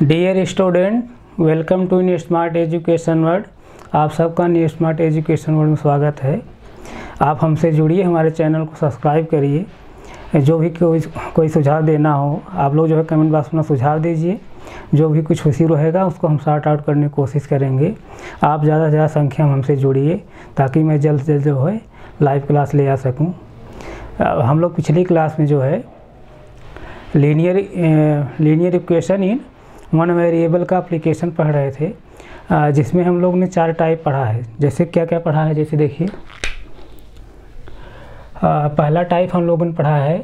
Dear student, welcome to new smart education world. आप सबका new smart education world में स्वागत है। आप हमसे जुड़िए, हमारे चैनल को सब्सक्राइब करिए। जो भी कोई सुझाव देना हो आप लोग जो है कमेंट बॉक्स में सुझाव दीजिए। जो भी कुछ इशू रहेगा उसको हम सॉर्ट आउट करने की कोशिश करेंगे। आप ज़्यादा से ज़्यादा संख्या में हमसे जुड़िए ताकि मैं जल्द से जल्द जो है लाइव क्लास ले आ सकूँ। हम लोग पिछली क्लास में जो है linear equation in one variable का एप्लीकेशन पढ़ रहे थे, जिसमें हम लोग ने 4 टाइप पढ़ा है। जैसे क्या क्या पढ़ा है, जैसे देखिए पहला टाइप हम लोगों ने पढ़ा है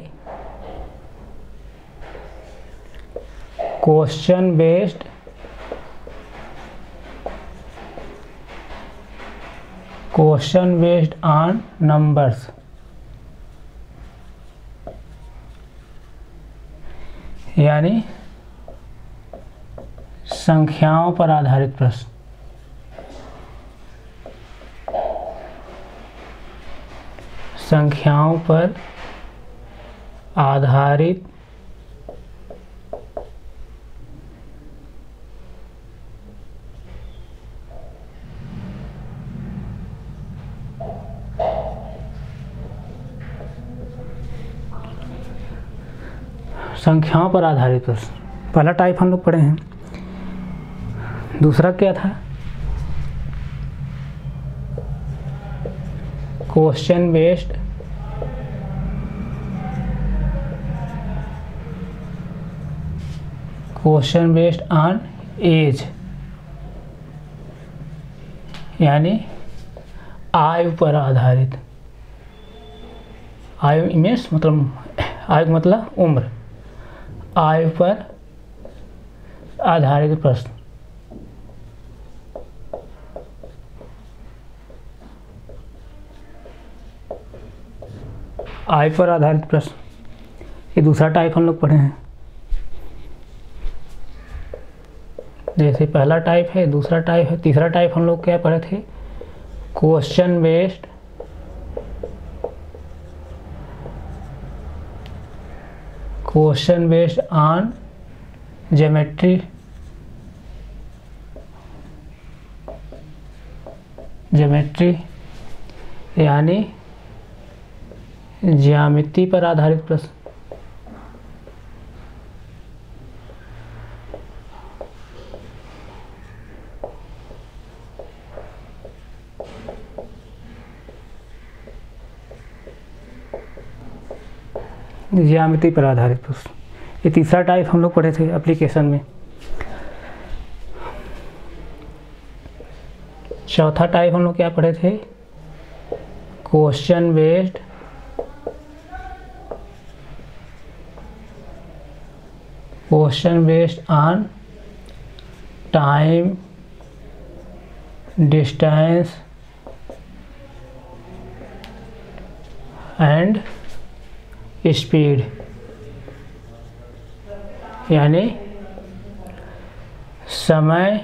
क्वेश्चन बेस्ड ऑन नंबर्स, यानी संख्याओं पर आधारित प्रश्न। संख्याओं पर आधारित प्रश्न, पहला टाइप हम लोग पढ़े हैं। दूसरा क्या था? क्वेश्चन बेस्ड ऑन एज, यानी आयु पर आधारित। आयु मीन्स मतलब उम्र। आयु पर आधारित प्रश्न। आयु पर आधारित प्रश्न, ये दूसरा टाइप हम लोग पढ़े हैं। जैसे पहला टाइप है, दूसरा टाइप है, तीसरा टाइप हम लोग क्या पढ़े थे? क्वेश्चन बेस्ड ऑन ज्योमेट्री, यानी ज्यामिति पर आधारित प्रश्न। ज्यामिति पर आधारित प्रश्न, ये तीसरा टाइप हम लोग पढ़े थे एप्लीकेशन में। चौथा टाइप हम लोग क्या पढ़े थे? Question based on time, distance and speed, यानी समय,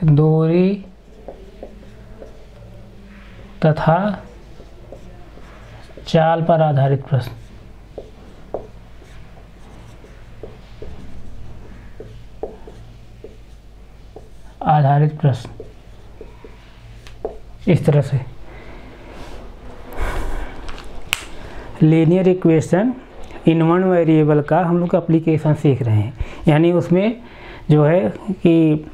दूरी तथा चाल पर आधारित प्रश्न। इस तरह से linear equation in one variable का हम लोग एप्लीकेशन सीख रहे हैं। यानी उसमें जो है कि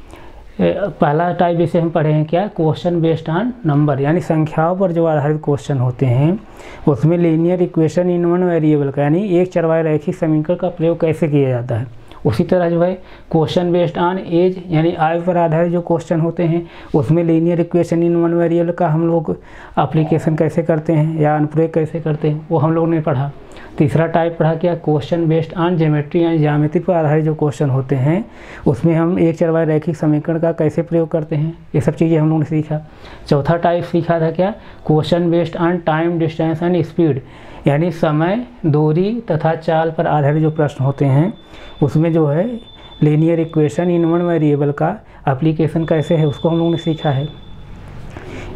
पहला टाइप जैसे हम पढ़े हैं क्या? क्वेश्चन बेस्ड ऑन नंबर, यानी संख्याओं पर जो आधारित क्वेश्चन होते हैं उसमें linear equation in one variable का, यानी एक चरवाई रैखिक समीकरण का प्रयोग कैसे किया जाता है। उसी तरह जो है क्वेश्चन बेस्ड ऑन एज, यानी आयु पर आधारित जो क्वेश्चन होते हैं उसमें linear equation in one variable का हम लोग एप्लीकेशन कैसे करते हैं या अनुप्रयोग कैसे करते हैं, वो हम लोग ने पढ़ा। तीसरा टाइप पढ़ा क्या? क्वेश्चन बेस्ड ऑन ज्योमेट्री, यानी ज्यामिति पर आधारित जो क्वेश्चन होते हैं उसमें हम एक चरवाई रैखिक समीकरण का कैसे प्रयोग करते हैं, ये सब चीज़ें हम लोगों ने सीखा। चौथा टाइप सीखा था क्या? Question based on time, distance and speed, यानी समय, दूरी तथा चाल पर आधारित जो प्रश्न होते हैं उसमें जो है linear equation in one variable का एप्लीकेशन कैसे है उसको हम लोगों ने सीखा है।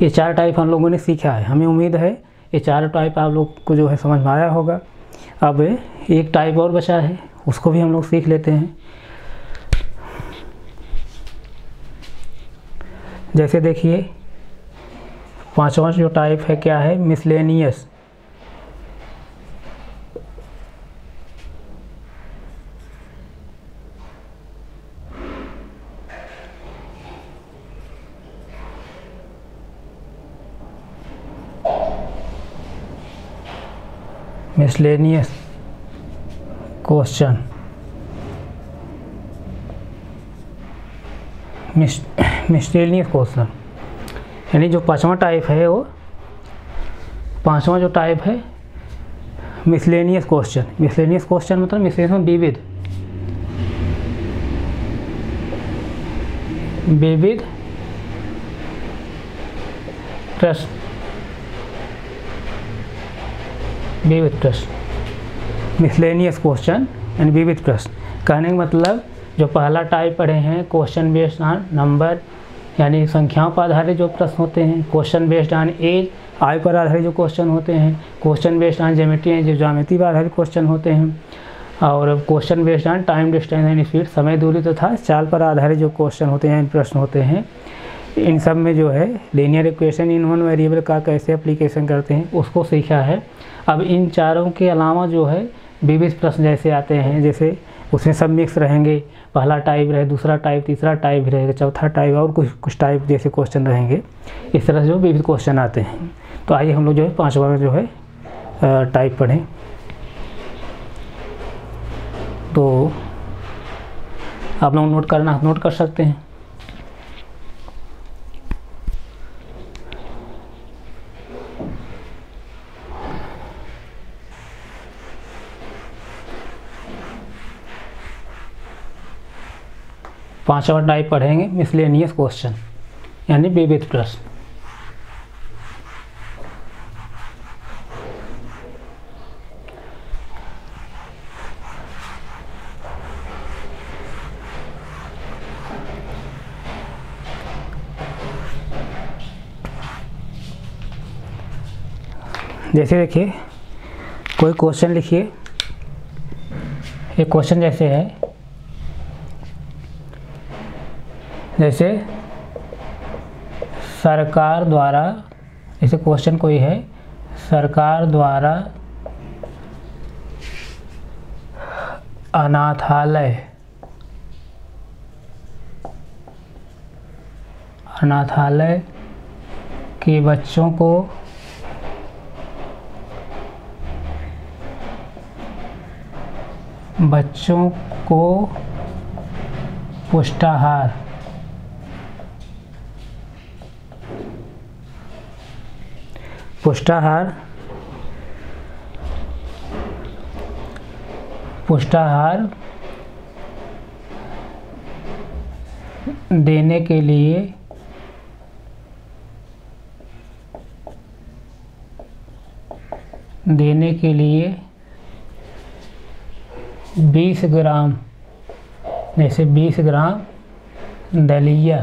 ये 4 टाइप हम लोगों ने सीखा है। हमें उम्मीद है ये 4 टाइप आप लोग को जो है समझ में आया होगा। अब एक टाइप और बचा है, उसको भी हम लोग सीख लेते हैं। जैसे देखिए 5वां जो टाइप है क्या है, miscellaneous. Miscellaneous question, miscellaneous question यानी जो 5वां टाइप है, वो 5वां जो टाइप है मिसलेनियस क्वेश्चन। मिसलेनियस क्वेश्चन मतलब मिसलेनियस विविध, विविध प्रश्न, विविध प्रश्न, मिसलेनियस क्वेश्चन यानी विविध प्रश्न। कहने का मतलब जो पहला टाइप पढ़े हैं क्वेश्चन बेस्ड ऑन नंबर यानी संख्याओं पर आधारित जो प्रश्न होते हैं, क्वेश्चन बेस्ड ऑन एज आयु पर आधारित जो क्वेश्चन होते हैं, क्वेश्चन बेस्ड ऑन ज्योमेट्री जो ज्यामिति पर आधारित क्वेश्चन होते हैं, और question based on time distance and speed समय दूरी तथा चाल पर आधारित जो क्वेश्चन होते हैं, प्रश्न होते हैं, इन सब में जो है linear equation in one variable का कैसे एप्लीकेशन करते हैं उसको सीखा है। अब इन चारों के अलावा जो है विविध प्रश्न जैसे आते हैं, जैसे उसमें सब मिक्स रहेंगे, पहला टाइप रहे, दूसरा टाइप, तीसरा टाइप भी रहेगा, चौथा टाइप और कुछ टाइप जैसे क्वेश्चन रहेंगे। इस तरह से जो विविध क्वेश्चन आते हैं। तो आइए हम लोग जो है 5वां जो है टाइप पढ़ें। तो आप लोग नोट कर सकते हैं। पांचवा टाइप पढ़ेंगे मिसलेनियस क्वेश्चन यानी विविध प्रश्न। जैसे देखिए कोई क्वेश्चन लिखिए, एक क्वेश्चन जैसे है, जैसे सरकार द्वारा, जैसे क्वेश्चन कोई है, सरकार द्वारा अनाथालय के बच्चों को पुष्टाहार देने के लिए 20 ग्राम, जैसे 20 ग्राम दलिया।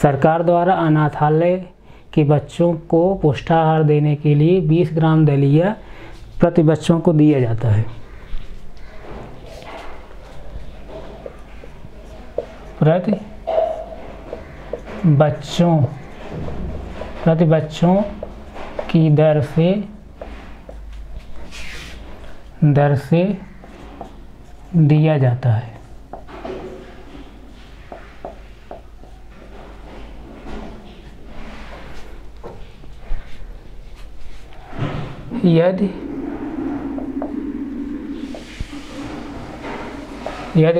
सरकार द्वारा अनाथालय के बच्चों को पुष्टाहार देने के लिए 20 ग्राम दलिया प्रति बच्चों को दिया जाता है। प्रति बच्चों की दर से दिया जाता है। यदि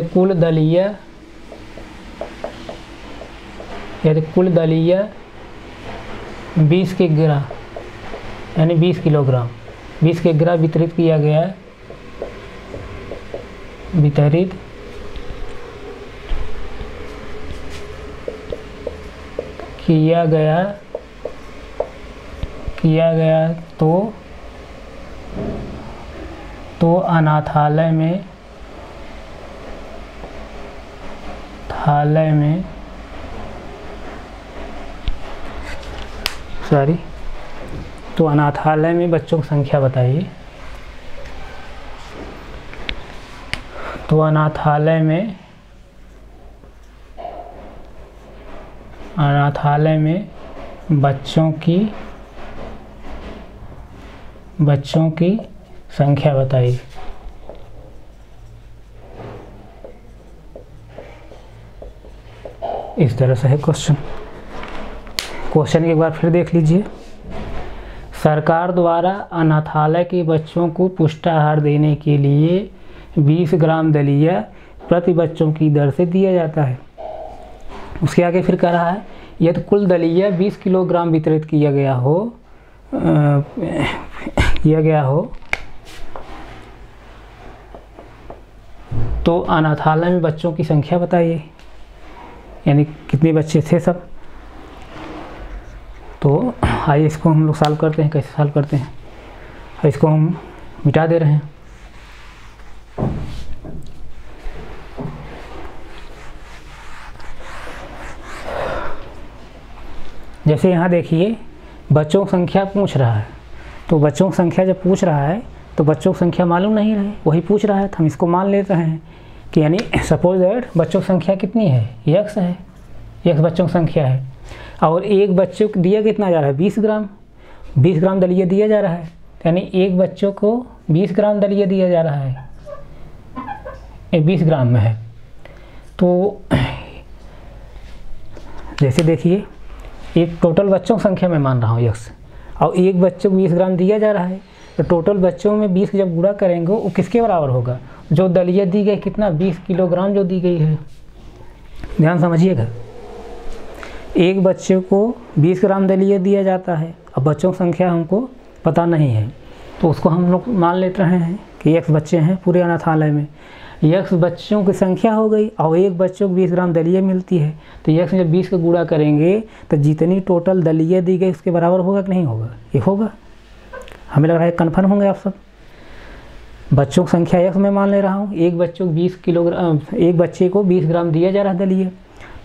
कुल दलिया 20 किग्रा यानी 20 किलोग्राम 20 किग्रा वितरित किया गया, तो अनाथालय में तो अनाथालय में बच्चों की संख्या बताइए। तो अनाथालय में बच्चों की संख्या बताइए। इस तरह से है क्वेश्चन की एक बार फिर देख लीजिए। सरकार द्वारा अनाथालय के बच्चों को पुष्टाहार देने के लिए 20 ग्राम दलिया प्रति बच्चों की दर से दिया जाता है। उसके आगे फिर कह रहा है यदि कुल दलिया 20 किलोग्राम वितरित किया गया हो तो अनाथालय में बच्चों की संख्या बताइए, यानी कितने बच्चे थे सब। तो आइए इसको हम लोग सॉल्व करते हैं। कैसे सॉल्व करते हैं, इसको हम मिटा दे रहे हैं। जैसे यहाँ देखिए बच्चों की संख्या पूछ रहा है, तो बच्चों की संख्या जब पूछ रहा है तो बच्चों की संख्या मालूम नहीं रहे, वही पूछ रहा है, तो हम इसको मान लेते हैं कि यानी सपोज दैट बच्चों की संख्या कितनी है, x है, x बच्चों की संख्या है, और एक बच्चे को दिया कितना जा रहा है 20 ग्राम दलिया दिया जा रहा है, यानी एक बच्चों को 20 ग्राम दलिया दिया जा रहा है, ये 20 ग्राम में है। तो जैसे देखिए एक टोटल बच्चों की संख्या मैं मान रहा हूँ x, और एक बच्चे को 20 ग्राम दिया जा रहा है, तो टोटल बच्चों में 20 जब गुणा करेंगे वो किसके बराबर होगा, जो दलिया दी गई कितना 20 किलोग्राम जो दी गई है। ध्यान समझिएगा, एक बच्चे को 20 ग्राम दलिया दिया जाता है, अब बच्चों की संख्या हमको पता नहीं है, तो उसको हम लोग मान लेते हैं कि x बच्चे हैं पूरे अनाथालय में। x बच्चों की संख्या हो गई और एक बच्चों को 20 ग्राम दलिया मिलती है, तो x में जब 20 का गुणा करेंगे तो जितनी टोटल दलिया दी गई उसके बराबर होगा कि नहीं होगा, ये होगा। हमें लग रहा है कन्फर्म होंगे आप सब। बच्चों की संख्या x में मान ले रहा हूँ, एक बच्चों को 20 किलोग्राम, एक बच्चे को 20 ग्राम दिया जा रहा है दलिया,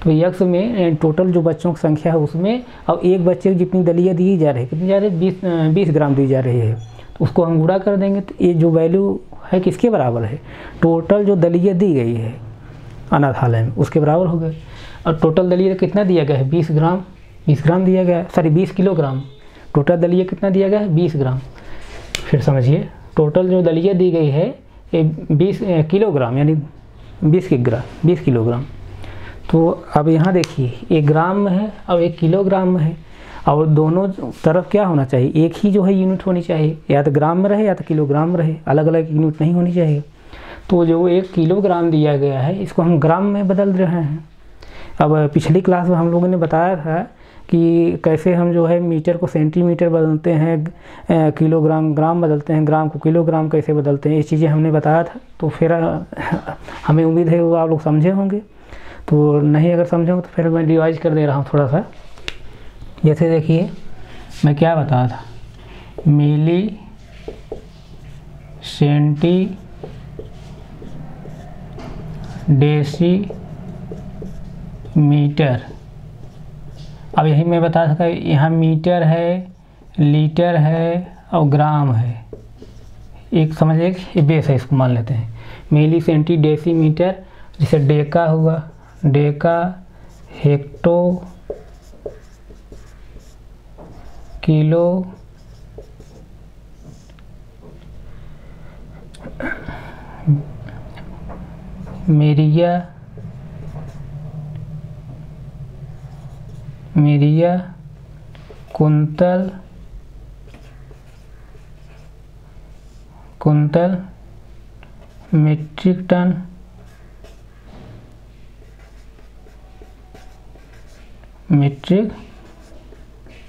तो x में टोटल जो बच्चों की संख्या है उसमें, और एक बच्चे को जितनी दलिया दी जा रही है, कितनी जा रही है 20 ग्राम दी जा रही है, तो उसको हम गुणा कर देंगे, तो ये जो वैल्यू है किसके बराबर है, टोटल जो दलिया दी गई है अनाथालय में उसके बराबर हो गए। और टोटल दलिया कितना दिया गया है 20 ग्राम दिया गया है, सॉरी 20 किलोग्राम, टोटल दलिया कितना दिया गया है 20 ग्राम। फिर समझिए टोटल जो दलिया दी गई है ये 20 किलोग्राम, यानी 20 किलोग्राम। तो अब यहाँ देखिए एक ग्राम में है और एक किलोग्राम में है, और दोनों तरफ क्या होना चाहिए, एक ही जो है यूनिट होनी चाहिए, या तो ग्राम में रहे या तो किलोग्राम में रहे, अलग अलग यूनिट नहीं होनी चाहिए। तो जो 1 किलोग्राम दिया गया है इसको हम ग्राम में बदल रहे हैं। अब पिछली क्लास में हम लोगों ने बताया था कि कैसे हम जो है मीटर को सेंटीमीटर बदलते हैं, किलोग्राम ग्राम बदलते हैं, ग्राम को किलोग्राम कैसे बदलते हैं, ये चीज़ें हमने बताया था। तो फिर हमें उम्मीद है वो आप लोग समझे होंगे, तो नहीं अगर समझे हो तो फिर मैं रिवाइज कर दे रहा हूँ थोड़ा सा। जैसे देखिए मैं क्या बताया था, मिली सेंटी डेसी मीटर। अब यही मैं बता था यहाँ मीटर है, लीटर है और ग्राम है, एक समझ एक बेस है, इसको मान लेते हैं मिली सेंटी डेसी मीटर। जैसे डेका हुआ, डेका, हेक्टो, किलो, मेरिया, कुंतल, मीट्रिक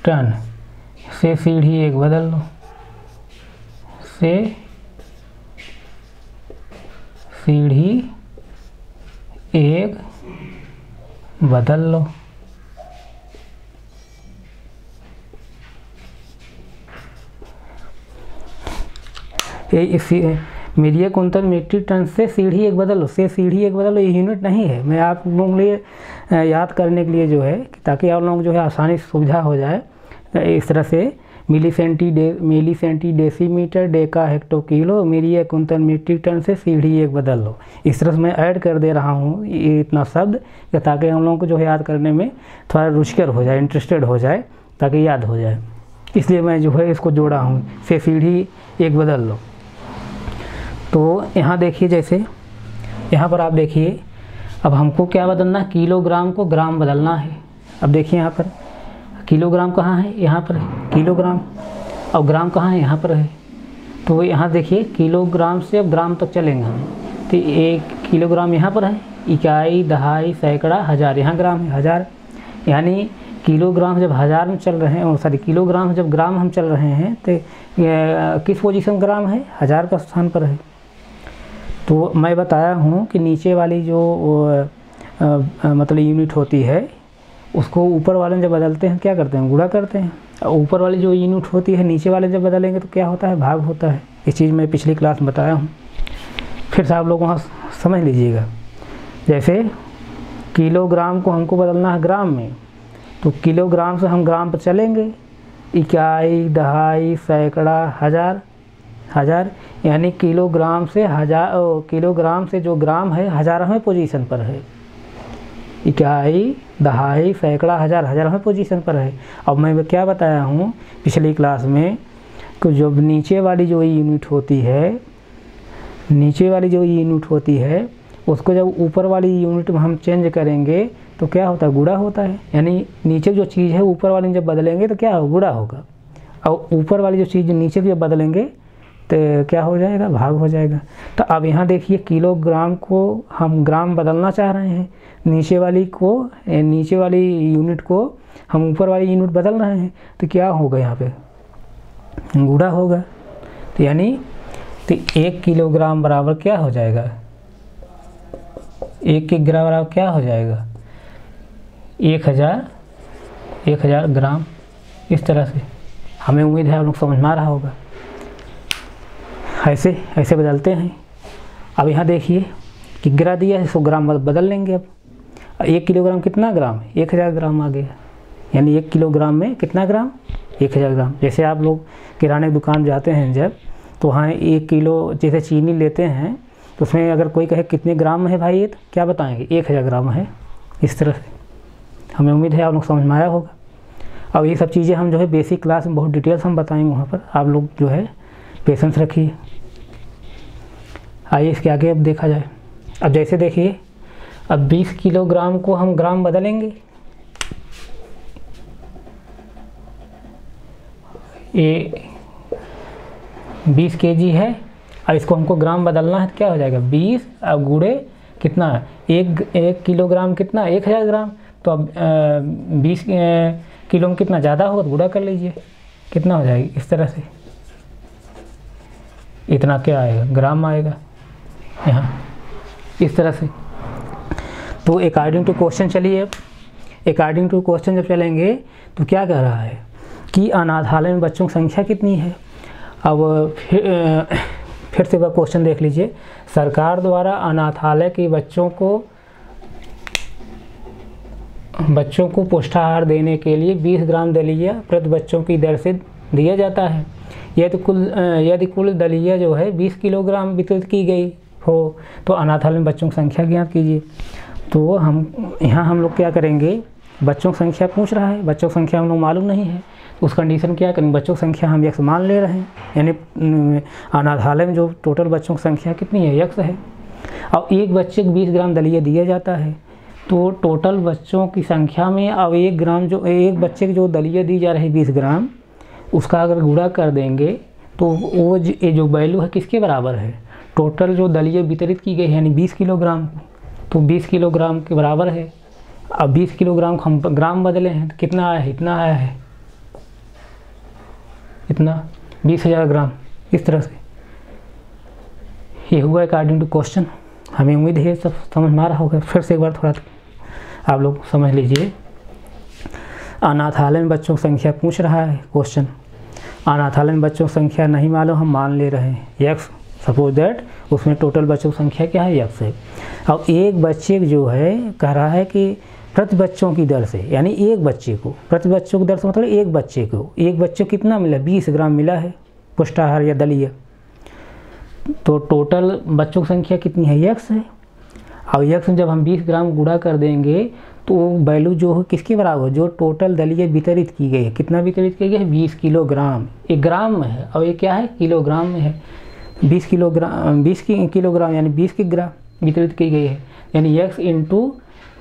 टन से सीढ़ी एक बदल लो, से सीढ़ी एक बदल लो। मेरिया कुंतल मीट्रिक टन से सीढ़ी एक बदल लो, से सीढ़ी एक बदल लो, ये यूनिट नहीं है, मैं आप लोगों के लिए याद करने के लिए जो है, ताकि आप लोगों को जो है आसानी से सुविधा हो जाए, इस तरह से milli centi decimetre deca hecto kilo मेरी 1 कुंतल मीट्रिक टन से सीढ़ी 1 बदल लो। इस तरह से मैं ऐड कर दे रहा हूँ ये इतना शब्द, ताकि हम लोगों को जो है याद करने में थोड़ा रुचिकर हो जाए, इंटरेस्टेड हो जाए, ताकि याद हो जाए। इसलिए मैं जो है इसको जोड़ा हूँ, से सीढ़ी 1 बदल लो। तो यहाँ देखिए, जैसे यहाँ पर आप देखिए, अब हमको क्या बदलना है, किलोग्राम को ग्राम बदलना है। अब देखिए यहाँ पर किलोग्राम कहाँ है, यहाँ पर है किलोग्राम, और ग्राम कहाँ है, यहाँ पर है। तो यहाँ देखिए किलोग्राम से अब ग्राम तक चलेंगे हम। तो 1 किलोग्राम यहाँ पर है, इकाई, दहाई, सैकड़ा, हज़ार, यहाँ ग्राम है, हज़ार। यानी किलोग्राम जब हज़ार में चल रहे हैं, और सॉरी किलोग्राम जब ग्राम हम चल रहे हैं, तो किस पोजीशन ग्राम है, हज़ार का स्थान पर है। तो मैं बताया हूँ कि नीचे वाली जो मतलब यूनिट होती है, उसको ऊपर वाले में जब बदलते हैं क्या करते हैं, गुणा करते हैं। और ऊपर वाली जो यूनिट होती है नीचे वाले जब बदलेंगे तो क्या होता है, भाग होता है। इस चीज़ मैं पिछली क्लास में बताया हूँ, फिर से आप लोग वहाँ समझ लीजिएगा। जैसे किलोग्राम को हमको बदलना है ग्राम में, तो किलोग्राम से हम ग्राम पर चलेंगे, इकाई, दहाई, सैकड़ा, हज़ार, हज़ार। यानी किलोग्राम से किलोग्राम से जो ग्राम है 1000वें पोजीशन पर है, इकाई, दहाई, सैकड़ा, हज़ार, 1000वें पोजीशन पर है। अब मैं क्या बताया हूँ पिछली क्लास में कि जब नीचे वाली जो यूनिट होती है, नीचे वाली जो यूनिट होती है, उसको जब ऊपर वाली यूनिट में हम चेंज करेंगे तो क्या होता है, गुणा होता है। यानी नीचे जो चीज़ है ऊपर वाली में जब बदलेंगे तो क्या होगा, गुणा होगा। और ऊपर वाली जो चीज़ नीचे की जब बदलेंगे तो क्या हो जाएगा, भाग हो जाएगा। तो अब यहाँ देखिए किलोग्राम को हम ग्राम बदलना चाह रहे हैं, नीचे वाली यूनिट को हम ऊपर वाली यूनिट बदल रहे हैं, तो क्या होगा, यहाँ पे गुणा होगा। तो यानी तो 1 किलोग्राम बराबर क्या हो जाएगा, 1 किलोग्राम बराबर क्या हो जाएगा, 1000 ग्राम। इस तरह से हमें उम्मीद है आप लोग समझ में आ रहा होगा। ऐसे बदलते हैं। अब यहाँ देखिए कि गिरा दिया है, 100 ग्राम बदल लेंगे। अब 1 किलोग्राम कितना ग्राम है, 1000 ग्राम आ गया। यानी 1 किलोग्राम में कितना ग्राम, 1000 ग्राम। जैसे आप लोग किराने की दुकान जाते हैं जब, तो वहाँ 1 किलो जैसे चीनी लेते हैं, तो उसमें अगर कोई कहे कितने ग्राम है भाई, ये तो क्या बताएंगे, 1000 ग्राम है। इस तरह से हमें उम्मीद है आप लोग समझ में आया होगा। अब ये सब चीज़ें हम जो है बेसिक क्लास में बहुत डिटेल्स हम बताएंगे वहाँ पर, आप लोग जो है पेशेंस रखिए। आइए इसके आगे अब देखा जाए। अब जैसे देखिए, अब 20 किलोग्राम को हम ग्राम बदलेंगे, ये 20 केजी है, और इसको हमको ग्राम बदलना है तो क्या हो जाएगा, 20 अब गुणे कितना, 1 किलोग्राम कितना, 1000 ग्राम। तो अब 20 किलो में कितना ज़्यादा होगा तो गुणा कर लीजिए, कितना हो जाएगा। इस तरह से इतना क्या आएगा, ग्राम आएगा यहाँ, इस तरह से। तो अकॉर्डिंग टू क्वेश्चन चलिए, अब अकॉर्डिंग टू क्वेश्चन जब चलेंगे तो क्या कह रहा है कि अनाथालय में बच्चों की संख्या कितनी है। अब फिर से क्वेश्चन देख लीजिए। सरकार द्वारा अनाथालय के बच्चों को पुष्टाहार देने के लिए 20 ग्राम दलिया प्रति बच्चों की दर से दिया जाता है। यदि कुल दलिया जो है 20 किलोग्राम वितरित की गई हो तो अनाथालय में बच्चों की संख्या ज्ञात कीजिए। तो हम लोग क्या करेंगे, बच्चों की संख्या पूछ रहा है, बच्चों की संख्या हम लोग मालूम नहीं है, उस कंडीशन क्या करेंगे, बच्चों की संख्या हम x मान ले रहे हैं। यानी अनाथालय में जो टोटल बच्चों की संख्या कितनी है, x है। और एक बच्चे को 20 ग्राम दलिया दिया जाता है, तो टोटल बच्चों की संख्या में अब एक बच्चे की जो दलिया दी जा रही है 20 ग्राम, उसका अगर गुणा कर देंगे तो वो ये जो वैल्यू है किसके बराबर है, टोटल जो दलिया वितरित की गई है यानी 20 किलोग्राम, तो 20 किलोग्राम के बराबर है। अब 20 किलोग्राम हम ग्राम बदले हैं तो कितना आया है, इतना आया है, इतना 20,000 ग्राम। इस तरह से ये हुआ अकॉर्डिंग टू क्वेश्चन। हमें उम्मीद है सब समझ में आ रहा होगा। फिर से एक बार थोड़ा आप लोग समझ लीजिए। अनाथालय में बच्चों की संख्या पूछ रहा है क्वेश्चन, अनाथालय में बच्चों की संख्या नहीं मालूम, हम मान ले रहे हैं x, सपोज दैट उसमें टोटल बच्चों की संख्या क्या है, x है। अब एक बच्चे जो है कह रहा है कि प्रति बच्चों की दर से, यानी एक बच्चे को, प्रति बच्चों की दर से मतलब एक बच्चे को कितना मिला, 20 ग्राम मिला है पुष्टाहार या दलीय। तो टोटल बच्चों की संख्या कितनी है, x है। और x में जब हम 20 ग्राम गुणा कर देंगे तो वैल्यू जो है किसके बराबर हो, जो टोटल दलीय वितरित की गई है, कितना वितरित की गई है, 20 किलोग्राम। एक ग्राम में है और ये क्या है, किलोग्राम में है। 20 किलोग्राम, 20 किलोग्राम यानी 20 की ग्राम वितरित की गई है, यानी x इंटू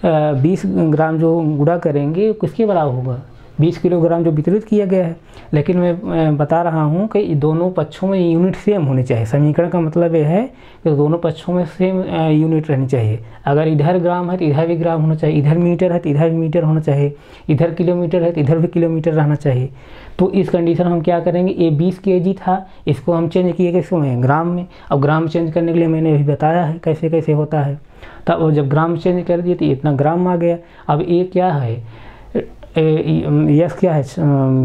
20 ग्राम जो गुणा करेंगे किसके बराबर होगा, 20 किलोग्राम जो वितरित किया गया है। लेकिन मैं बता रहा हूँ कि दोनों पक्षों में यूनिट सेम होनी चाहिए। समीकरण का मतलब यह है कि दोनों पक्षों में सेम यूनिट रहनी चाहिए। अगर इधर ग्राम है तो इधर भी ग्राम होना चाहिए, इधर मीटर है तो इधर भी मीटर होना चाहिए, इधर किलोमीटर है तो इधर भी किलोमीटर रहना चाहिए। तो इस कंडीशन हम क्या करेंगे, ये 20 kg था, इसको हम चेंज किए किसको में, ग्राम में। अब ग्राम चेंज करने के लिए मैंने अभी बताया है कैसे कैसे होता है। तब जब ग्राम चेंज कर दिए तो इतना ग्राम आ गया। अब ये क्या है, यस क्या है,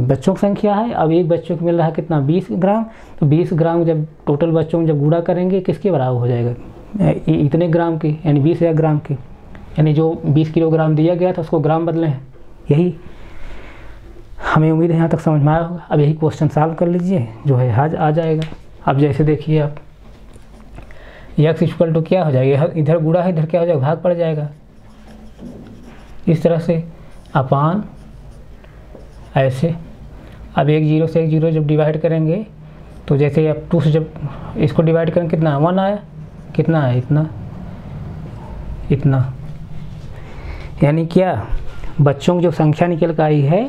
बच्चों की संख्या है। अब एक बच्चों को मिल रहा है कितना, 20 ग्राम। तो 20 ग्राम जब टोटल बच्चों में जब गुणा करेंगे किसके बराबर हो जाएगा, इतने ग्राम के, यानी 20,000 ग्राम के, यानी जो 20 किलोग्राम दिया गया था उसको ग्राम बदले हैं। यही हमें उम्मीद है यहाँ तक समझ में आया होगा। अब यही क्वेश्चन सॉल्व कर लीजिए, जो है आज आ जाएगा। अब जैसे देखिए आप, x इक्वल टू क्या हो जाएगा, इधर गुणा है, इधर क्या हो जाएगा, भाग पड़ जाएगा। इस तरह से अपान ऐसे। अब 1 0 से 1 0 जब डिवाइड करेंगे तो जैसे अब 2 से जब इसको डिवाइड करेंगे कितना 1 आया, कितना है, इतना इतना। यानी क्या, बच्चों की जो संख्या निकल कर आई है,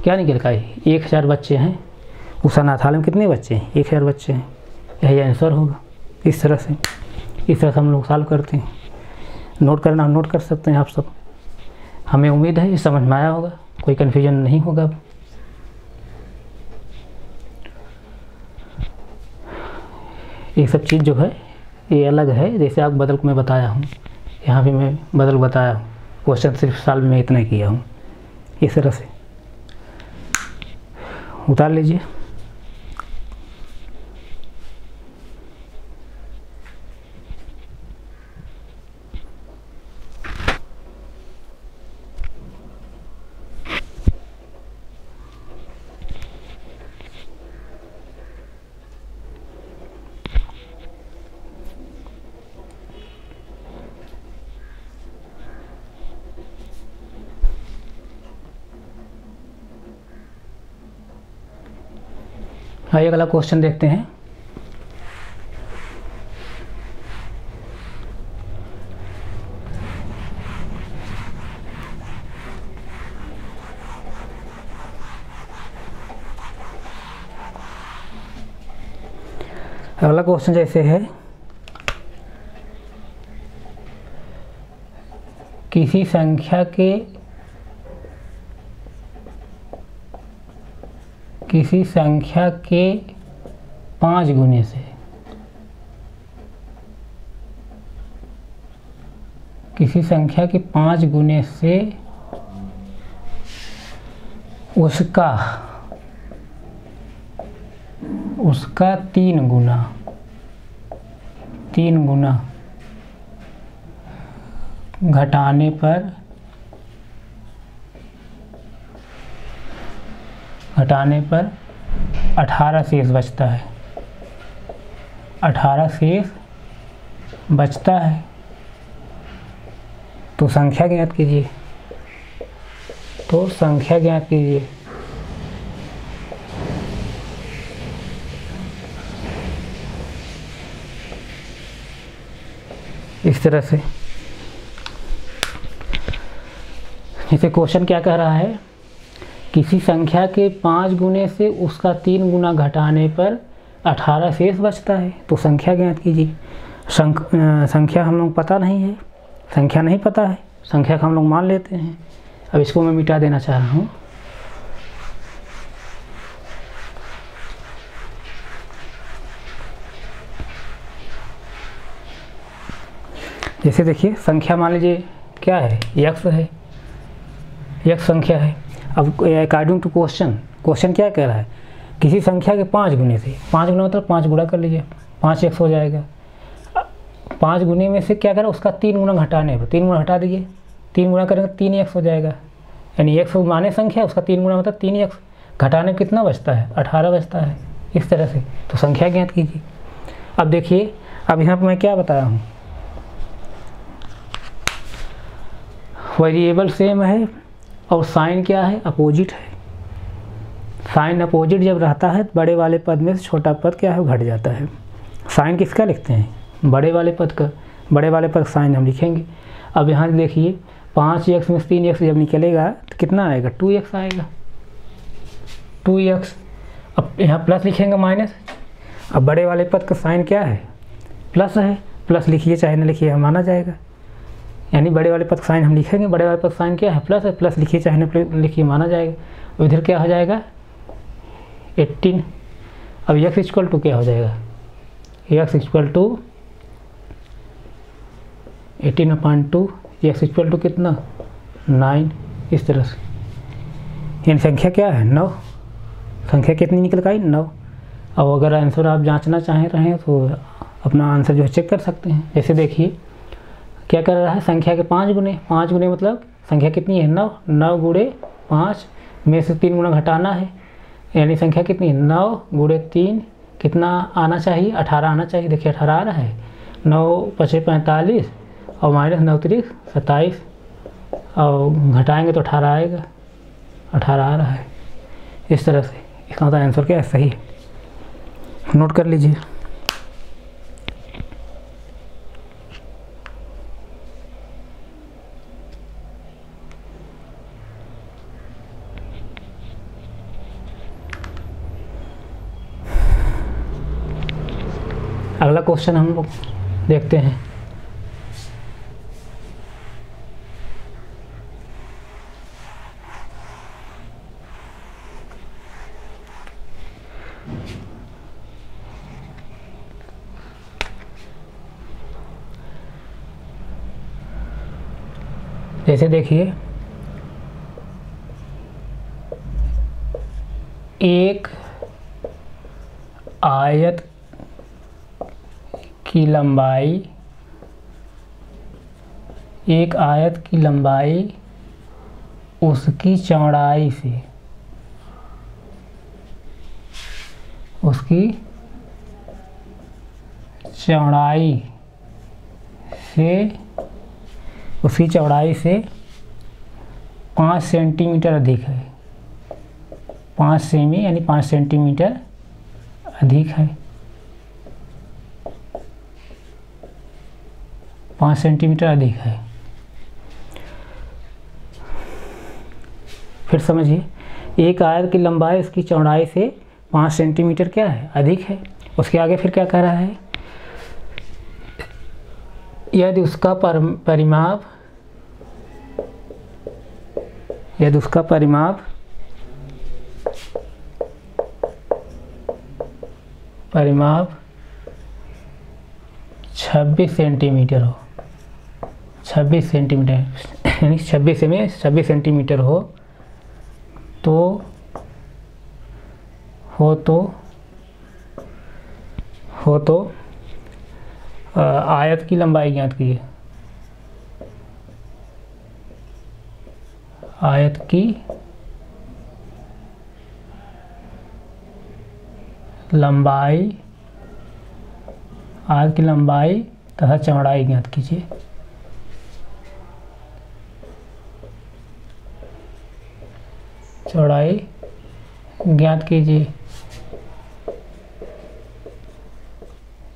क्या निकल कर आई, 1000 बच्चे हैं। उस अनाथालय में कितने बच्चे हैं, 1000 बच्चे हैं। यही आंसर होगा। इस तरह से हम लोग सॉल्व करते हैं। नोट करना नोट कर सकते हैं आप सब। हमें उम्मीद है ये समझ में आया होगा, कोई कन्फ्यूजन नहीं होगा। अब ये सब चीज़ जो है ये अलग है, जैसे आप बदल को मैं बताया हूँ, यहाँ पे मैं बदल बताया हूँ। क्वेश्चन सिर्फ साल में इतना किया हूँ। इस तरह से उतार लीजिए। आइए अगला क्वेश्चन देखते हैं। अगला क्वेश्चन जैसे है, किसी संख्या के 5 गुने से, किसी संख्या के 5 गुने से उसका 3 गुना घटाने पर 18 शेष बचता है। 18 शेष बचता है। तो संख्या ज्ञात कीजिए। इस तरह से, जैसे क्वेश्चन क्या कह रहा है, किसी संख्या के 5 गुने से उसका 3 गुना घटाने पर 18 शेष बचता है। तो संख्या ज्ञात कीजिए। संख्या हम लोग पता नहीं है, संख्या नहीं पता है, संख्या का हम लोग मान लेते हैं। अब इसको मैं मिटा देना चाह रहा हूँ। जैसे देखिए, संख्या मान लीजिए क्या है, x है, x संख्या है। अब अकॉर्डिंग टू क्वेश्चन क्या कह रहा है, किसी संख्या के 5 गुने से, 5 गुना मतलब 5 गुणा कर लीजिए, 5x हो जाएगा। 5 गुने में से क्या करा, उसका 3 गुना घटाने पर, 3 गुना हटा दीजिए, 3 गुना करेंगे 3x हो जाएगा, यानी x माने संख्या उसका 3 गुना मतलब 3x, घटाने में कितना बचता है 18 बचता है। इस तरह से तो संख्या ज्ञात कीजिए। अब देखिए, अब यहाँ पर मैं क्या बताया हूँ, वेरिएबल सेम है और साइन क्या है, अपोजिट है। साइन अपोजिट जब रहता है बड़े वाले पद में से छोटा पद क्या है, घट जाता है। साइन किसका लिखते हैं, बड़े वाले पद का, बड़े वाले पद साइन हम लिखेंगे। अब यहाँ देखिए 5x में 3x जब निकलेगा तो कितना आएगा, 2x आएगा, 2x। अब यहाँ प्लस लिखेंगे माइनस, अब बड़े वाले पद का साइन क्या है, प्लस है, प्लस लिखिए चाहे ना लिखिए, हम माना जाएगा। यानी बड़े वाले पद का साइन हम लिखेंगे, बड़े वाले पद का साइन क्या है, प्लस है, प्लस लिखिए चाहे ना लिखिए, माना जाएगा। इधर क्या हो जाएगा 18। अब x इक्वल टू क्या हो जाएगा, x equal to 18/2, x equal to कितना 9। इस तरह से यानी संख्या क्या है 9, संख्या कितनी निकल के आई 9। अब अगर आंसर आप जांचना चाह रहे हैं तो अपना आंसर जो है चेक कर सकते हैं। जैसे देखिए क्या कर रहा है, संख्या के 5 गुने, 5 गुने मतलब संख्या कितनी है 9, 9 गुणे 5 में से 3 गुना घटाना है, यानी संख्या कितनी है 9 गुणे 3 कितना आना चाहिए, 18 आना चाहिए। देखिए 18 आ रहा है, 9 5 45 और माइनस 9 3 27 और घटाएंगे तो 18 आएगा, 18 आ रहा है। इस तरह से इसका मतलब आंसर क्या है, सही है। नोट कर लीजिए। अगला क्वेश्चन हम लोग देखते हैं। जैसे देखिए एक आयत की लंबाई, एक आयत की लंबाई उसकी चौड़ाई से, उसकी चौड़ाई से 5 सेंटीमीटर अधिक है। 5 सेमी यानी 5 सेंटीमीटर अधिक है, 5 सेंटीमीटर अधिक है। फिर समझिए, एक आयत की लंबाई उसकी चौड़ाई से 5 सेंटीमीटर क्या है, अधिक है। उसके आगे फिर क्या कह रहा है, यदि उसका परिमाप 26 सेंटीमीटर हो, 26 सेंटीमीटर यानी 26 सेंटीमीटर हो तो आयत की लंबाई ज्ञात कीजिए। आयत की लंबाई तथा चौड़ाई ज्ञात कीजिए। चौड़ाई ज्ञात कीजिए।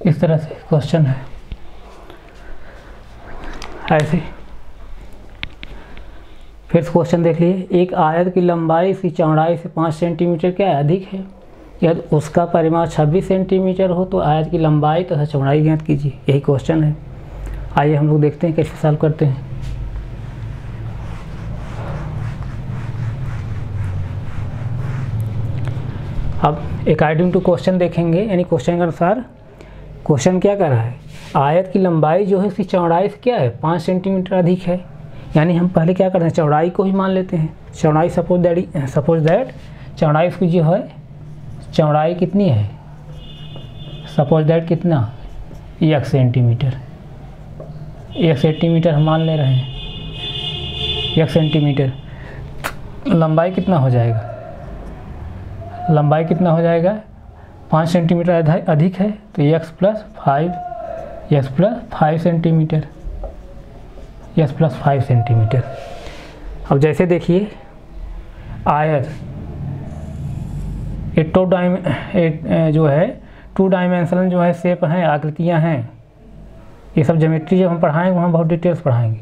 इस तरह से क्वेश्चन है। ऐसे फिर क्वेश्चन देख लीजिए, एक आयत की लंबाई इसकी चौड़ाई से 5 सेंटीमीटर क्या है, अधिक है। यदि उसका परिमाप 26 सेंटीमीटर हो तो आयत की लंबाई तथा चौड़ाई ज्ञात कीजिए। यही क्वेश्चन है। आइए हम लोग देखते हैं कैसे सॉल्व करते हैं। अब अकॉर्डिंग टू क्वेश्चन देखेंगे, यानी क्वेश्चन के अनुसार क्वेश्चन क्या कर रहा है, आयत की लंबाई जो है उसकी चौड़ाई से क्या है 5 सेंटीमीटर अधिक है। यानी हम पहले क्या करते हैं, चौड़ाई को ही मान लेते हैं। चौड़ाई सपोज दैट चौड़ाई उसकी जो है, चौड़ाई कितनी है, सपोज दैट कितना 1 सेंटीमीटर, 1 सेंटीमीटर हम मान ले रहे हैं। x centimetre. लंबाई कितना हो जाएगा, लंबाई कितना हो जाएगा 5 सेंटीमीटर अधिक है तो x plus 5 centimetre, x plus 5 centimetre. अब जैसे देखिए आयत जो है 2 डायमेंशनल जो है शेप हैं, आकृतियां हैं, ये सब ज्योमेट्री जब हम पढ़ाएंगे वहाँ बहुत डिटेल्स पढ़ाएंगे।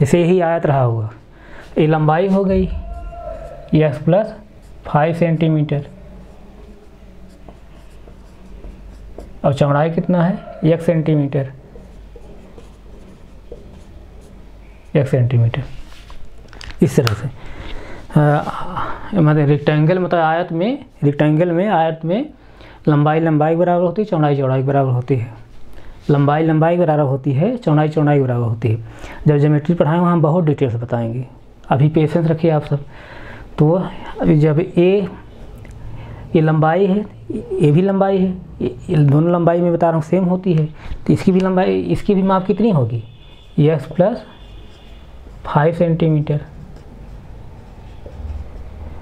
जैसे यही आयत रहा होगा, ये लंबाई हो गई x प्लस 5 सेंटीमीटर और चौड़ाई कितना है 1 सेंटीमीटर, 1 सेंटीमीटर। इस तरह से मतलब रेक्टेंगल मतलब आयत में लंबाई बराबर होती है, चौड़ाई बराबर होती है, लंबाई बराबर होती है, चौड़ाई बराबर होती है। जब ज्योमेट्री पढ़ाएंगे वहाँ बहुत डिटेल्स बताएंगे, अभी पेशेंस रखिए आप सब। तो अभी जब ये लंबाई है, ये भी लंबाई है, ये दोनों लंबाई में बता रहा हूँ सेम होती है, तो इसकी भी लंबाई, इसकी भी माप कितनी होगी x प्लस 5 सेंटीमीटर।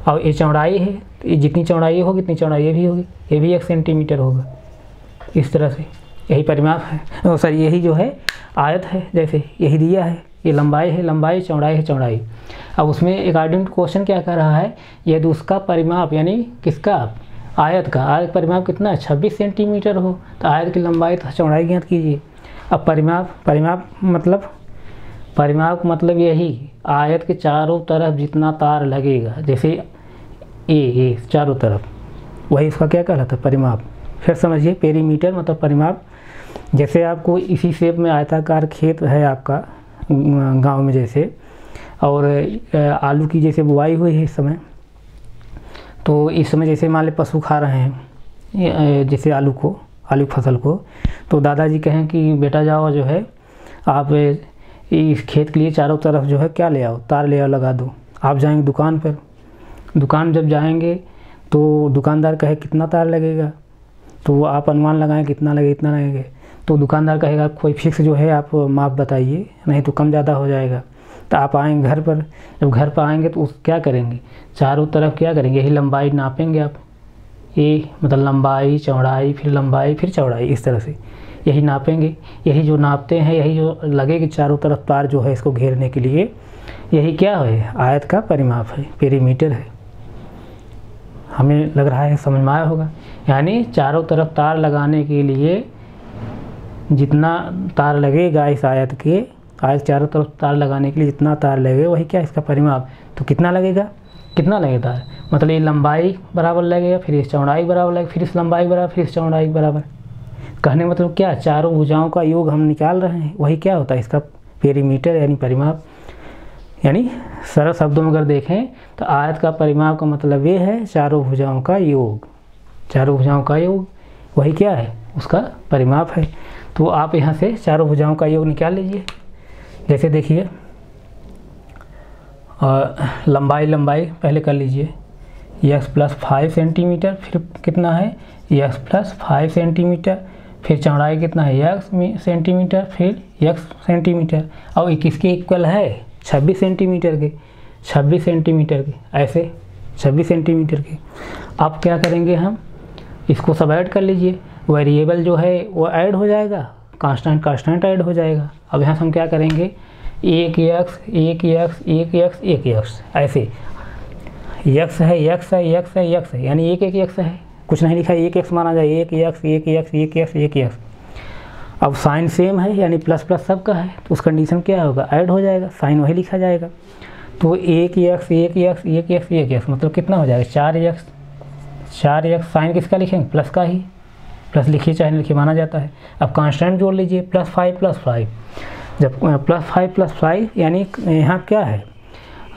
और ये चौड़ाई है, तो ये जितनी चौड़ाई होगी इतनी चौड़ाई ये भी होगी, ये भी 1 सेंटीमीटर होगा। इस तरह से यही परिमाप है, सॉरी यही जो है आयत है, जैसे यही दिया है, ये लंबाई है लंबाई, चौड़ाई है चौड़ाई। अब उसमें अकॉर्डिंग टू क्वेश्चन क्या कह रहा है, यदि उसका परिमाप यानी किसका, आयत का, आयत परिमाप कितना है 26 सेंटीमीटर हो तो आयत की लंबाई तथा चौड़ाई ज्ञात कीजिए। अब परिमाप मतलब यही आयत के चारों तरफ जितना तार लगेगा, जैसे ये चारों तरफ, वही इसका क्या कहलाता है परिमाप। फिर समझिए पेरीमीटर मतलब परिमाप। जैसे आपको इसी शेप में आयताकार खेत है आपका गांव में जैसे, और आलू की जैसे बुआई हुई है इस समय, तो इस समय जैसे मान ले पशु खा रहे हैं जैसे आलू की फसल को, तो दादाजी कहें कि बेटा जाओ जो है आप इस खेत के लिए चारों तरफ जो है क्या ले आओ, तार ले आओ लगा दो। आप जाएंगे दुकान पर, दुकान जब जाएंगे तो दुकानदार कहे कितना तार लगेगा, तो आप अनुमान लगाएं कितना लगेगा, तो दुकानदार कहेगा कोई फिक्स जो है आप माप बताइए, नहीं तो कम ज़्यादा हो जाएगा। तो आप आएंगे घर पर, जब घर पर आएंगे तो उस क्या करेंगे, चारों तरफ क्या करेंगे, यही लंबाई नापेंगे आप, ये मतलब लंबाई फिर चौड़ाई, इस तरह से यही नापेंगे। यही जो नापते हैं, यही जो लगेगी चारों तरफ तार जो है इसको घेरने के लिए, यही क्या है आयत का परिमाप है, पेरीमीटर है। हमें लग रहा है समझ में आया होगा। यानी चारों तरफ तार लगाने के लिए जितना तार लगेगा इस आयत चारों तरफ तार लगाने के लिए जितना तार लगेगा वही क्या इसका परिमाप। तो कितना लगेगा तार, मतलब ये लंबाई बराबर लगेगा, फिर इस चौड़ाई बराबर लगेगा, फिर इस लंबाई बराबर, फिर इस चौड़ाई बराबर। कहने मतलब क्या, चारों भुजाओं का योग हम निकाल रहे हैं, वही क्या होता है इसका पेरीमीटर यानी परिमाप। यानी सरल शब्दों में अगर देखें तो आयत का परिमाप का मतलब ये है चारों भुजाओं का योग, वही क्या है उसका परिमाप है। तो आप यहाँ से चारों भुजाओं का योग निकाल लीजिए। जैसे देखिए लंबाई पहले कर लीजिए, x प्लस 5 सेंटीमीटर, फिर कितना है x प्लस 5 सेंटीमीटर, फिर चौड़ाई कितना है x सेंटीमीटर, फिर x सेंटीमीटर, और ये किसके इक्वल है 26 सेंटीमीटर के, ऐसे 26 सेंटीमीटर के। अब क्या करेंगे, हम इसको सब ऐड कर लीजिए, वेरिएबल जो है वो ऐड हो जाएगा, कांस्टेंट ऐड हो जाएगा। अब यहाँ से हम क्या करेंगे, एक x ऐसे x है यानी एक x है, कुछ नहीं लिखा, एक x माना जाए, एक x। अब साइन सेम है यानी प्लस प्लस सबका है, तो उस कंडीशन क्या होगा, ऐड हो जाएगा, साइन वही लिखा जाएगा। तो एक x मतलब कितना हो जाएगा 4x। साइन किसका लिखेंगे, प्लस का ही, प्लस लिखिए चाहे लिखिए माना जाता है। अब कांस्टेंट जोड़ लीजिए +5 जब +5 यानी यहाँ क्या है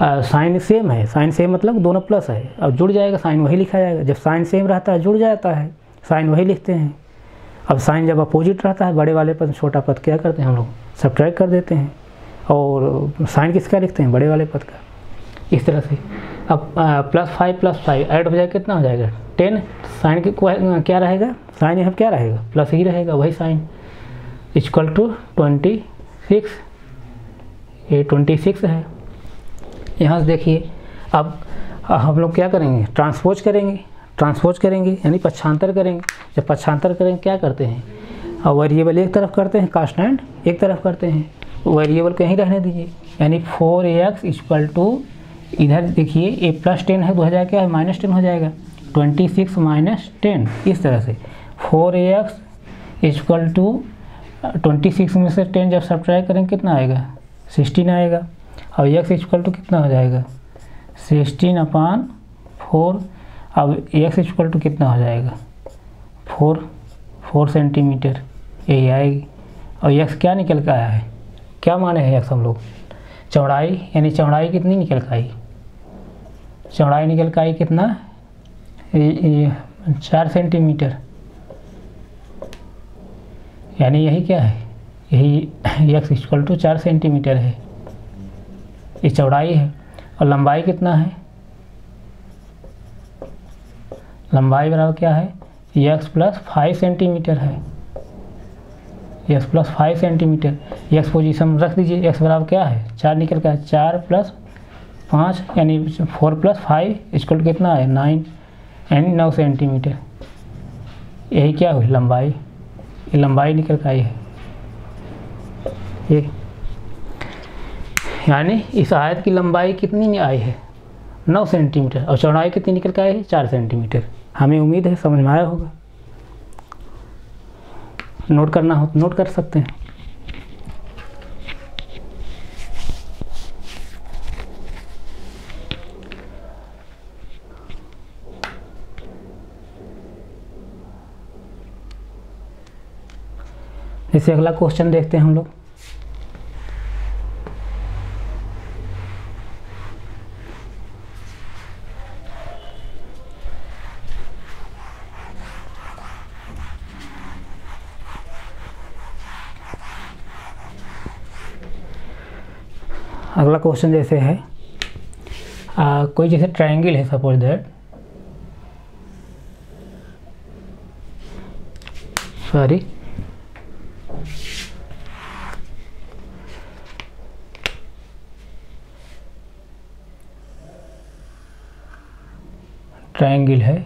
साइन सेम है, साइन सेम मतलब दोनों प्लस है, अब जुड़ जाएगा, साइन वही लिखा जाएगा। जब साइन सेम रहता है जुड़ जाता है, साइन वही लिखते हैं। अब साइन जब अपोजिट रहता है, बड़े वाले पद छोटा पद क्या करते हैं हम लोग सब्ट्रैक्ट कर देते हैं, और साइन किसका लिखते हैं, बड़े वाले पद का। इस तरह से अब +5 ऐड हो जाएगा, कितना हो जाएगा 10। साइन के क्या रहेगा, साइन यहाँ क्या रहेगा, प्लस ही रहेगा, वही साइन इक्वल टू 26। ये 26 है, यहाँ से देखिए, अब हम लोग क्या करेंगे, ट्रांसपोज करेंगे यानी पक्षांतर करेंगे। जब पक्षांतर करेंगे क्या करते हैं, और वेरिएबल एक तरफ करते हैं, कांस्टेंट एक तरफ करते हैं, वेरिएबल कहीं रहने दीजिए, यानी 4ax इक्वल टू, इधर देखिए a प्लस 10 है तो हो जाएगा क्या है, माइनस 10 हो जाएगा, 26 माइनस 10, इस तरह से 4ax इक्वल टू 26 में से 10 जब सब्ट्रैक्ट करेंगे कितना आएगा, 16 आएगा, और x इक्वल टू कितना हो जाएगा, 16/4। अब x इक्वल टू कितना हो जाएगा, 4 सेंटीमीटर, यही आएगी। और x क्या निकल कर आया है, क्या माने हैं x हम लोग, चौड़ाई, यानी चौड़ाई कितनी निकल कर आई, चौड़ाई निकल कर आई कितना, 4 सेंटीमीटर, यानी यही क्या है, यही x इक्वल टू 4 सेंटीमीटर है, ये चौड़ाई है। और लंबाई कितना है, लंबाई बराबर क्या है, x प्लस 5 सेंटीमीटर है, x plus 5 centimetre, x position रख दीजिए, x बराबर क्या है, 4 निकल का है, 4 प्लस 5 यानी 4 प्लस 5 इक्वल कितना है, 9, यानी 9 सेंटीमीटर, यही क्या हुई लंबाई, ये लंबाई निकल का आई है ये, यानी इस आयत की लंबाई कितनी आई है, 9 सेंटीमीटर, और चौड़ाई कितनी निकल के आई है, 4 सेंटीमीटर। हमें उम्मीद है समझ में आया होगा, नोट करना हो तो नोट कर सकते हैं। जैसे अगला क्वेश्चन देखते हैं हम लोग, अगला क्वेश्चन जैसे है, कोई जैसे ट्रायंगल है, सपोज दैट, सॉरी ट्रायंगल है,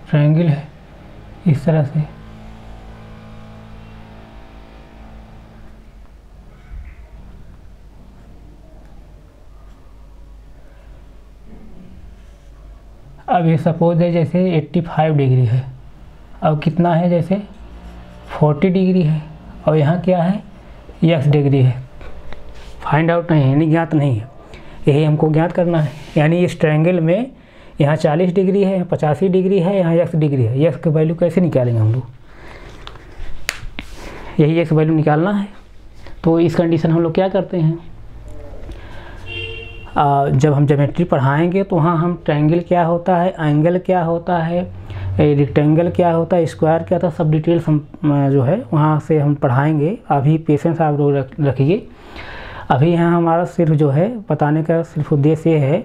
ट्रायंगल है इस तरह से, अब ये सपोज है जैसे 85 डिग्री है, अब कितना है, जैसे 40 डिग्री है, और यहाँ क्या है, x डिग्री है, फाइंड आउट नहीं है, यानी ज्ञात नहीं है, यही हमको ज्ञात करना है। यानी इस ट्रायंगल में यहाँ 40 डिग्री है, 85 डिग्री है, यहाँ x डिग्री है, x की वैल्यू कैसे निकालेंगे हम लोग, यही x वैल्यू निकालना है। तो इस कंडीशन हम लोग क्या करते हैं, जब हम ज्योमेट्री पढ़ाएंगे तो वहाँ हम ट्रायंगल क्या होता है, एंगल क्या होता है, रेक्टेंगल क्या होता है, स्क्वायर क्या होता है, सब डिटेल्स हम जो है वहाँ से हम पढ़ाएंगे। अभी पेशेंस आप लोग रखिए। अभी यहाँ हमारा सिर्फ जो है बताने का सिर्फ उद्देश्य ये है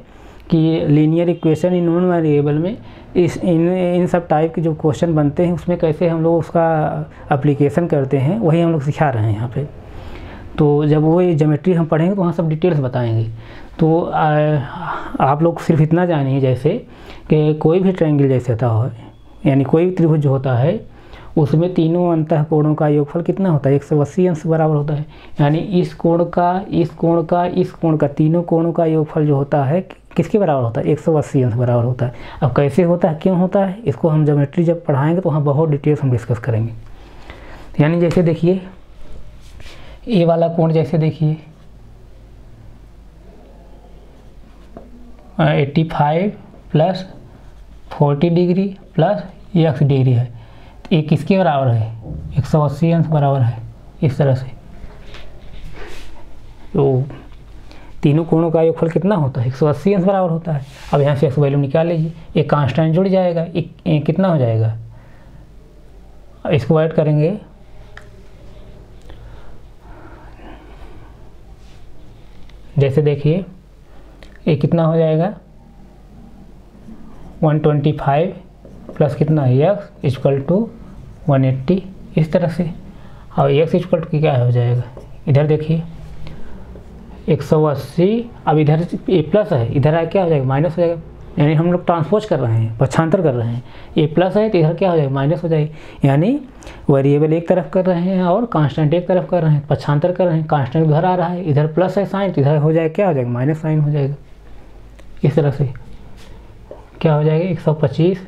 कि linear equation in non variable में इन सब टाइप के जो क्वेश्चन बनते हैं उसमें कैसे हम लोग उसका एप्लीकेशन करते हैं, वही हम लोग सिखा रहे हैं यहाँ पे। तो जब वो ज्योमेट्री हम पढ़ेंगे तो वहाँ सब डिटेल्स बताएंगे। तो आप लोग सिर्फ इतना जानिए जैसे कि कोई भी ट्रायंगल जैसे होता है, यानी कोई भी त्रिभुज होता है उसमें तीनों अंतः कोणों का योगफल कितना होता है, 180 अंश बराबर होता है। यानी इस कोण का, इस कोण का, इस कोण का, तीनों कोणों का योगफल जो होता है किसके बराबर होता है, 180 अंश बराबर होता है। अब कैसे होता है, क्यों होता है, इसको हम ज्योमेट्री जब पढ़ाएंगे तो वहाँ बहुत डिटेल्स हम डिस्कस करेंगे। यानी जैसे देखिए ये वाला कोण, जैसे देखिए 85 plus 40 degree plus x degree है, तो ये किसके बराबर है, 180 अंश बराबर है, इस तरह से। तो तीनों कोणों का योगफल कितना होता है, 180 अंश बराबर होता है। अब यहाँ से x वैल्यू निकाल लीजिए, एक कांस्टेंट जुड़ जाएगा, एक कितना हो जाएगा, इसको ऐड करेंगे जैसे देखिए ये कितना हो जाएगा 125 प्लस कितना x इक्वल टू 180 इस तरह से। और x इक्वल टू क्या हो जाएगा, इधर देखिए 180, अब इधर ये प्लस है, इधर क्या हो जाएगा माइनस हो जाएगा, यानी हम लोग ट्रांसपोज कर रहे हैं, पक्षांतर कर रहे हैं। ये प्लस है तो इधर क्या हो जाएगा माइनस हो जाएगी, यानी वेरिएबल एक तरफ कर रहे हैं और कांस्टेंट एक तरफ कर रहे हैं, पक्षांतर कर रहे हैं। कांस्टेंट उधर आ रहा है, इधर प्लस है साइन, तो इधर हो जाएगा क्या हो जाएगा माइनस साइन हो जाएगा। इस तरह से क्या हो जाएगा 125।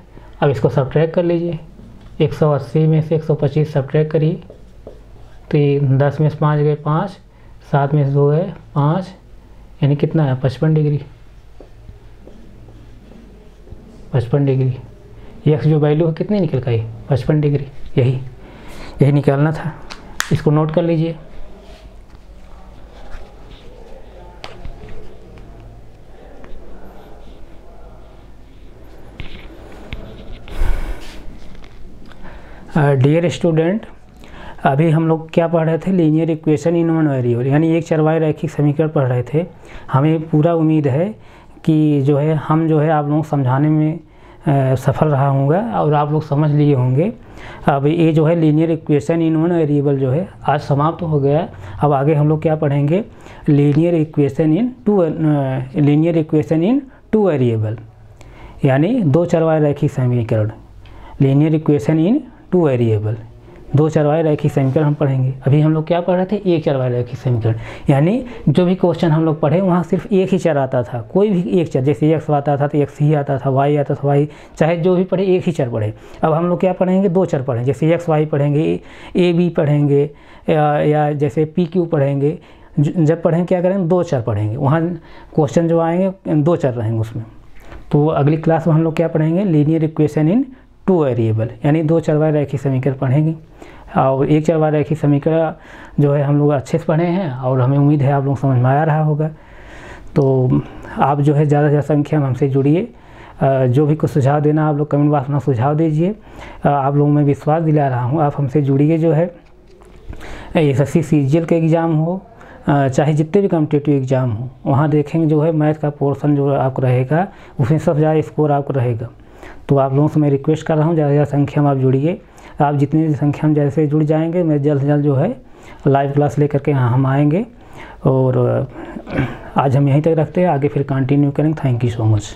अब इसको सब्ट्रैक्ट कर लीजिए, 180 में से 125 सब्ट्रैक्ट करिए तो ये 10 में से 5 गए 5, 7 में से 2 गए 5, यानी कितना है 55 डिग्री। 55 डिग्री एक्स जो वैल्यू है कितनी निकल गई 55 डिग्री। यही निकालना था, इसको नोट कर लीजिए। डियर स्टूडेंट, अभी हम लोग क्या पढ़ रहे थे, linear equation in one variable, यानी एक चरवाई रैखिक समीकरण पढ़ रहे थे। हमें पूरा उम्मीद है कि जो है हम जो है आप लोगों को समझाने में सफल रहा होगा और आप लोग समझ लिए होंगे। अब ये जो है linear equation in one variable जो है आज समाप्त हो गया। अब आगे हम लोग क्या पढ़ेंगे, linear equation in two variable, यानी दो चरवाई रैखिक समीकरण। Linear equation in two variable, दो चरवाई रैखिक समीकरण हम पढ़ेंगे। अभी हम लोग क्या पढ़ रहे थे, एक चरवाई रैखिक समीकरण, यानी जो भी क्वेश्चन हम लोग पढ़े वहाँ सिर्फ एक ही चर आता था, कोई भी एक चर, जैसे x आता था तो x ही आता था, y आता था y, चाहे जो भी पढ़े एक ही चर पढ़े। अब हम लोग क्या पढ़ेंगे, दो चर पढ़ें, जैसे x y पढ़ेंगे, a b पढ़ेंगे या जैसे p q पढ़ेंगे। जब पढ़ेंगे क्या करेंगे, दो चर पढ़ेंगे, वहाँ क्वेश्चन जो आएंगे दो चर रहेंगे उसमें। तो अगली क्लास में हम लोग क्या पढ़ेंगे, linear equation in two variable, यानी दो चरवाई रैखिक समीकरण पढ़ेंगे। और एक चरवाई रैखिक समीकरण जो है हम लोग अच्छे से पढ़े हैं और हमें उम्मीद है आप लोग समझ में आ रहा होगा। तो आप जो है ज़्यादा से ज़्यादा संख्या में हमसे जुड़िए, जो भी कुछ सुझाव देना आप लोग कमेंट बॉक्स में सुझाव दीजिए। आप लोगों में विश्वास दिला रहा हूँ, आप हमसे जुड़िए। जो है SSC CGL के एग्ज़ाम हो, चाहे जितने भी कॉम्पिटिटिव एग्ज़ाम हो, वहाँ देखेंगे जो है मैथ का पोर्शन जो आपको रहेगा उसमें सबसे ज़्यादा स्कोर आपको रहेगा। तो आप लोगों से मैं रिक्वेस्ट कर रहा हूँ ज़्यादा से ज़्यादा संख्या में आप जुड़िए। आप जितनी संख्या में जैसे जुड़ जाएंगे, मैं जल्द से जल्द जो है लाइव क्लास लेकर के यहाँ हम आएंगे। और आज हम यहीं तक रखते हैं, आगे फिर कंटिन्यू करेंगे। Thank you so much.